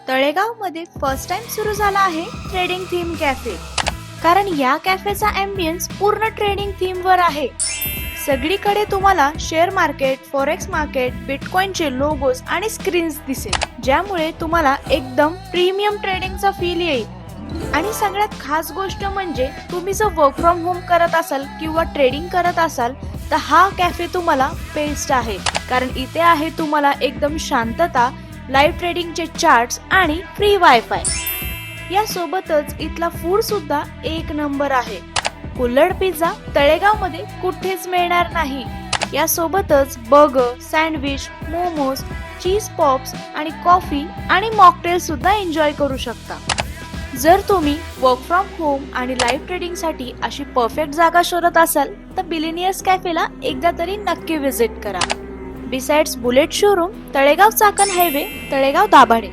तळेगावमध्ये first time सुरू झाला आहे ट्रेडिंग थीम कॅफे. कारण या कॅफेचा एम्बियन्स पूर्ण ट्रेडिंग थीम वर आहे. सगळीकडे तुम्हाला शेअर मार्केट, फॉरेक्स मार्केट, बिटकॉइनचे लोगोज आणि स्क्रीन्स दिसेल, ज्यामुळे तुम्हाला एकदम प्रीमियम ट्रेडिंगचा फील येईल. आणि सगळ्यात खास गोष्ट म्हणजे तुम्ही जर वर्क फ्रॉम होम करत असाल किंवा ट्रेडिंग करत असाल तर हा कॅफे तुम्हाला बेस्ट आहे. कारण इथे आहे तुम्हाला एकदम शांतता, लाईव्ह ट्रेडिंगचे चार्ट्स आणि फ्री वायफाय. या सोबतच इथला फूड सुद्धा एक नंबर आहे. कुल्हड पिझ्झा तळेगाव मध्ये कुठेच मिळणार नाही. या सोबतच बर्गर, सँडविच, मोमोज, चीज पॉप्स आणि कॉफी आणि मॉकटेल सुद्धा एन्जॉय करू शकता. जर तुम्ही वर्क फ्रॉम होम आणि लाईव्ह ट्रेडिंग साठी अशी परफेक्ट जागा शोधत असाल तर बिलिनियर्स कॅफेला एकदा तरी नक्की विजिट करा. Besides bullet showroom, Talegaon Chakan highway, Talegaon Dabhade.